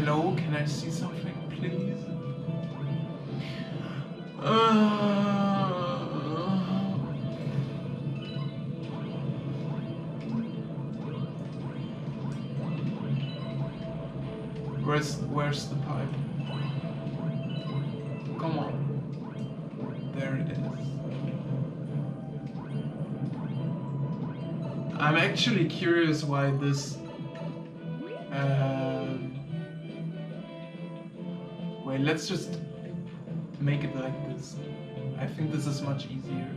Hello, can I see something, please? Where's the pipe? Come on. There it is. I'm actually curious why this... wait, let's just make it like this. I think this is much easier.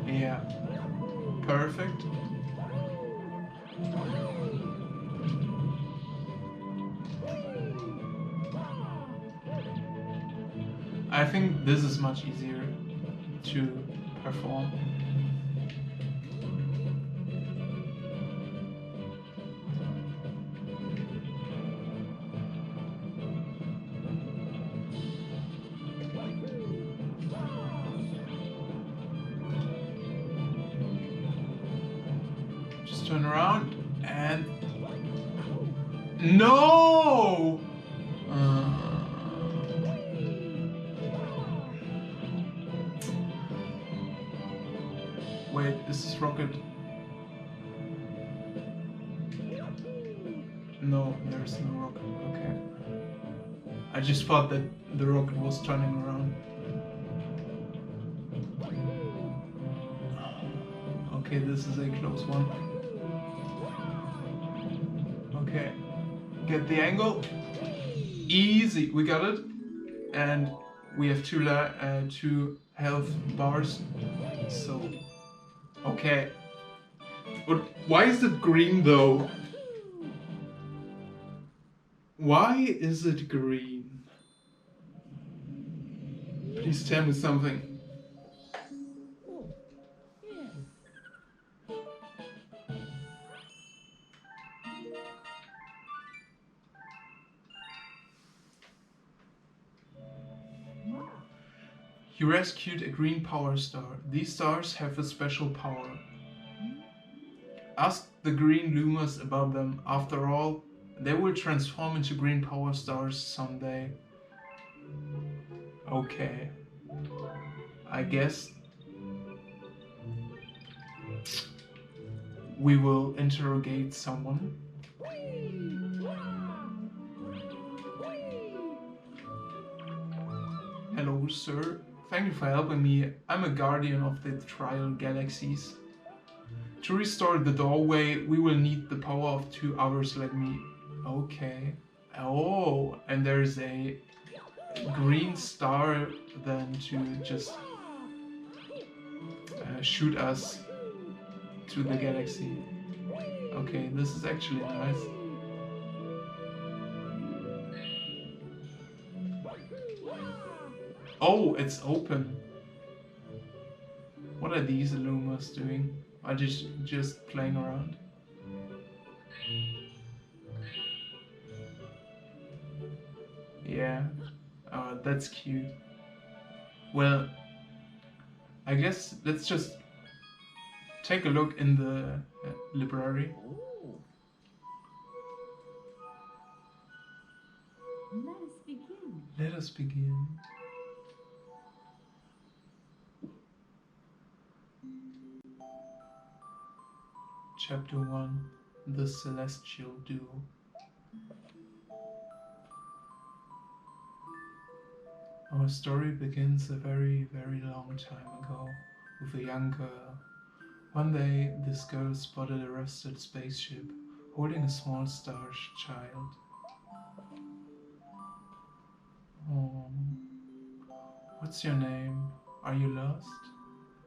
Yeah. Perfect. I think this is much easier to perform. Just turn around and... No! Wait, is this rocket? No, there's no rocket. Okay. I just thought that the rocket was turning around. Okay, this is a close one. Okay. Get the angle. Easy. We got it. And we have two health bars. So... Okay. But why is it green though? Why is it green? Please tell me something. You rescued a green power star. These stars have a special power. Ask the green Lumas about them. After all, they will transform into green power stars someday. Okay. I guess we will interrogate someone. Hello, sir. Thank you for helping me. I'm a guardian of the trial galaxies. To restore the doorway, we will need the power of 2 others like me. Okay. Oh, and there's a green star then to just shoot us to the galaxy. Okay, this is actually nice. Oh, it's open. What are these Illumas doing? Are just playing around? Yeah. Oh, that's cute. Well, I guess let's just take a look in the library. Let us begin. Let us begin. Chapter 1, The Celestial Duo. Our story begins a very, very long time ago with a young girl. One day, this girl spotted a rusted spaceship holding a small star child. Oh, what's your name? Are you lost?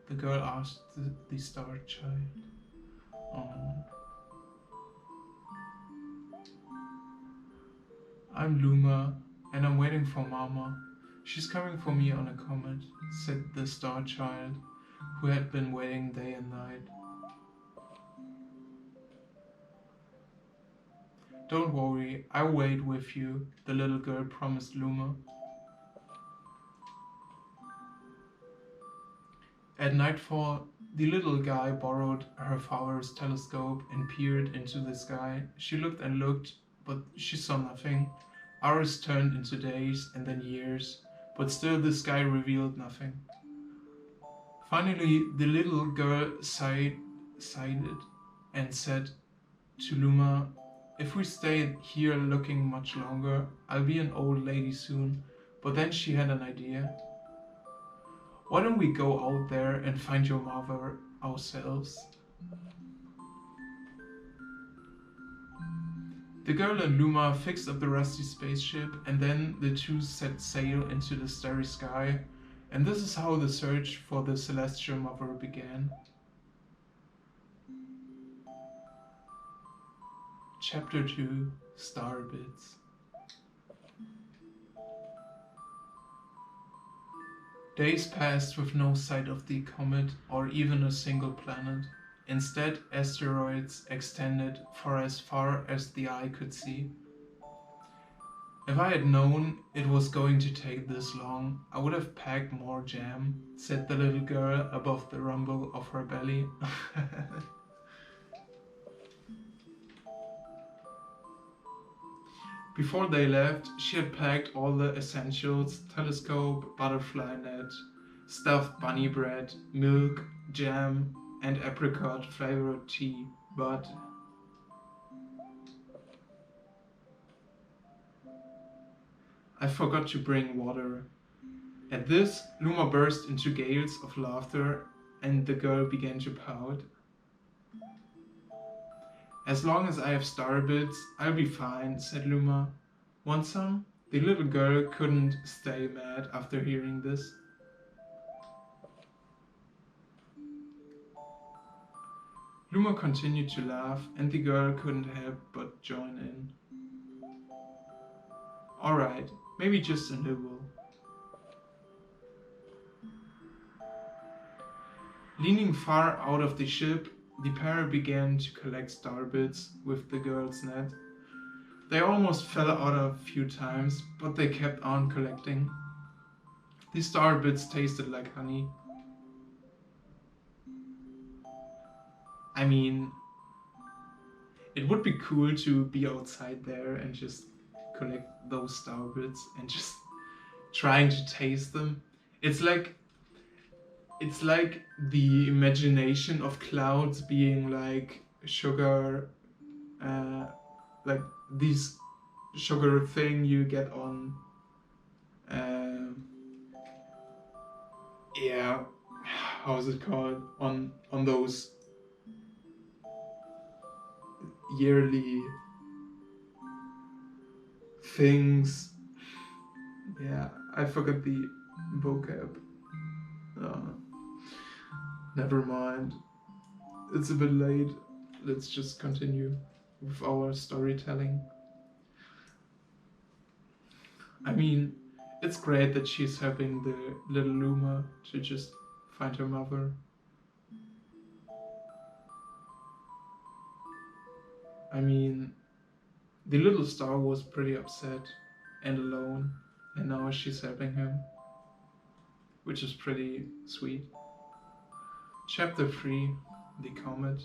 The girl asked the star child. Oh. I'm Luma, and I'm waiting for Mama. She's coming for me on a comet, said the star child, who had been waiting day and night. Don't worry, I'll wait with you, the little girl promised Luma. At nightfall, The little guy borrowed her father's telescope and peered into the sky. She looked and looked, but she saw nothing. Hours turned into days and then years, but still the sky revealed nothing. Finally, the little girl sighed and said to Luma, "If we stay here looking much longer, I'll be an old lady soon." But then she had an idea. "Why don't we go out there and find your mother ourselves?" The girl and Luma fixed up the rusty spaceship, and then the two set sail into the starry sky, and this is how the search for the celestial mother began. Chapter 2, Star Bits. Days passed with no sight of the comet or even a single planet. Instead, asteroids extended for as far as the eye could see. "If I had known it was going to take this long, I would have packed more jam," said the little girl above the rumble of her belly. Before they left, she had packed all the essentials: telescope, butterfly net, stuffed bunny bread, milk, jam, and apricot flavored tea, but I forgot to bring water. At this, Luma burst into gales of laughter, and the girl began to pout. "As long as I have star bits, I'll be fine," said Luma. "Want some?" The little girl couldn't stay mad after hearing this. Luma continued to laugh, and the girl couldn't help but join in. "Alright, maybe just a nibble." Leaning far out of the ship, the pair began to collect star bits with the girl's net. They almost fell out a few times, but they kept on collecting. The star bits tasted like honey. I mean, it would be cool to be outside there and just collect those star bits and just trying to taste them. It's like the imagination of clouds being like sugar, like this sugar thing you get on, yeah, how's it called? On those yearly things. Yeah, I forgot the vocab. Never mind. It's a bit late. Let's just continue with our storytelling. I mean, it's great that she's helping the little Luma to just find her mother. I mean, the little star was pretty upset and alone, and now she's helping him, which is pretty sweet. Chapter 3, The Comet.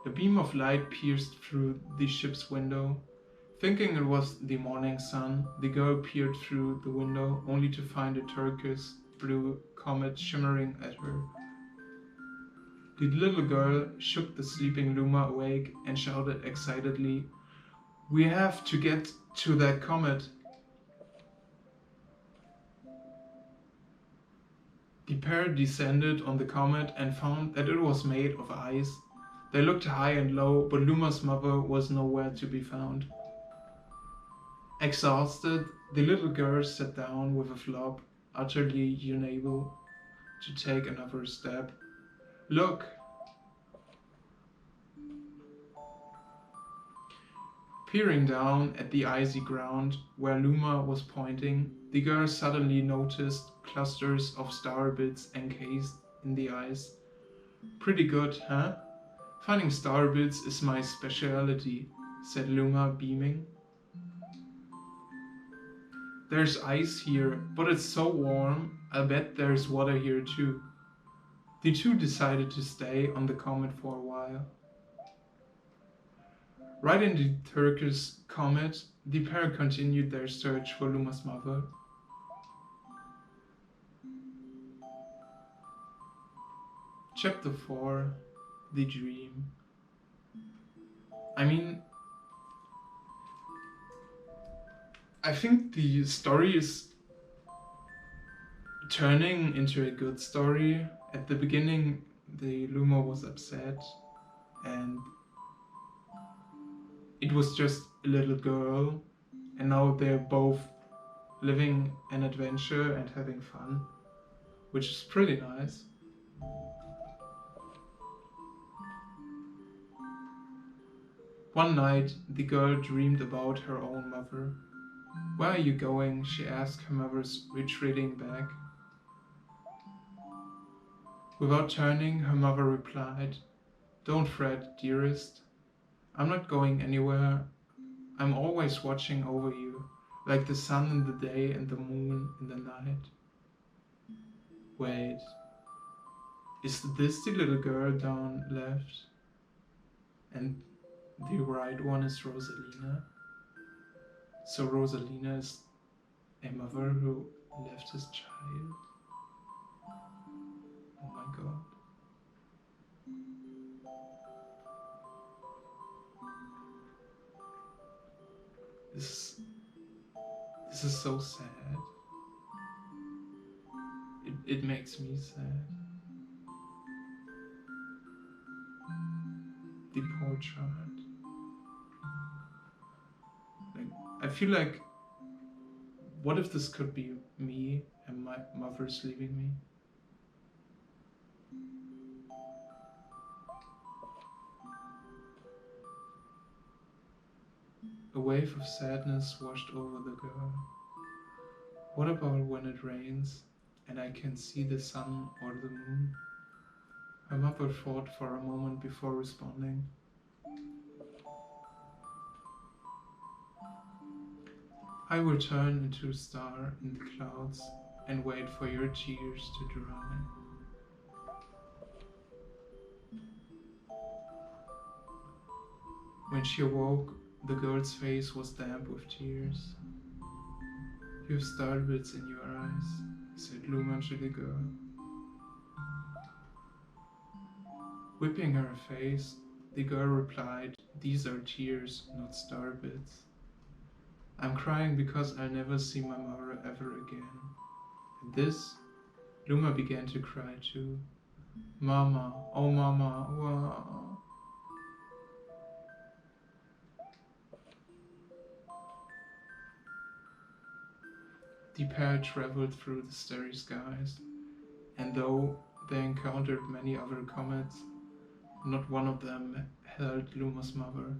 A beam of light pierced through the ship's window. Thinking it was the morning sun, the girl peered through the window, only to find a turquoise blue comet shimmering at her. The little girl shook the sleeping Luma awake and shouted excitedly, "We have to get to that comet!" The pair descended on the comet and found that it was made of ice. They looked high and low, but Luma's mother was nowhere to be found. Exhausted, the little girl sat down with a flop, utterly unable to take another step. "Look!" Peering down at the icy ground where Luma was pointing, the girl suddenly noticed clusters of star bits encased in the ice. "Pretty good, huh? Finding star bits is my specialty," said Luma, beaming. There's ice here, but it's so warm, I bet there's water here too. The two decided to stay on the comet for a while. Right in the Turkish comet, the pair continued their search for Luma's mother. Chapter 4, The Dream. I mean, I think the story is turning into a good story. At the beginning, the Luma was upset, and it was just a little girl, and now they're both living an adventure and having fun, which is pretty nice. One night, the girl dreamed about her own mother. "Where are you going?" she asked her mother's retreating back. Without turning, her mother replied, "Don't fret, dearest. I'm not going anywhere. I'm always watching over you, like the sun in the day and the moon in the night." Wait, is this the little girl down left? And the right one is Rosalina? So Rosalina is a mother who left his child? Oh my god. This is so sad. It makes me sad. The poor child. Like, I feel like, what if this could be me and my mother's leaving me? A wave of sadness washed over the girl. What about when it rains and I can see the sun or the moon? My mother thought for a moment before responding. "I will turn into a star in the clouds and wait for your tears to dry." When she awoke, the girl's face was damp with tears. "You have starbits in your eyes," said Luma to the girl. Whipping her face, the girl replied, "These are tears, not starbits. I'm crying because I'll never see my mother ever again." At this, Luma began to cry too. "Mama, oh mama, wow." The pair traveled through the starry skies, and though they encountered many other comets, not one of them held Luma's mother.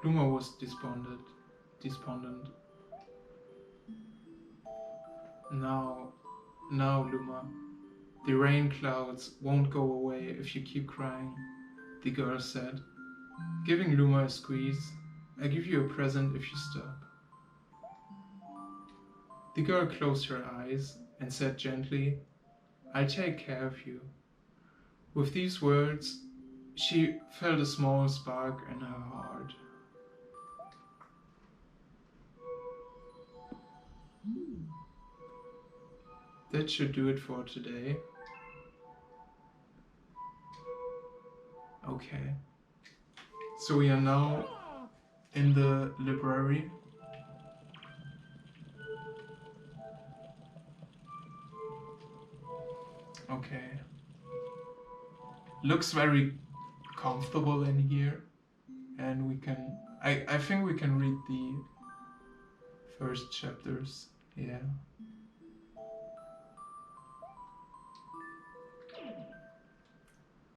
Luma was despondent. Now, Luma, the rain clouds won't go away if you keep crying," the girl said, giving Luma a squeeze. "I give you a present if you stop." The girl closed her eyes and said gently, "I'll take care of you." With these words, she felt a small spark in her heart. That should do it for today. Okay. So we are now in the library. Okay. Looks very comfortable in here. And we can... I think we can read the first chapters. Yeah.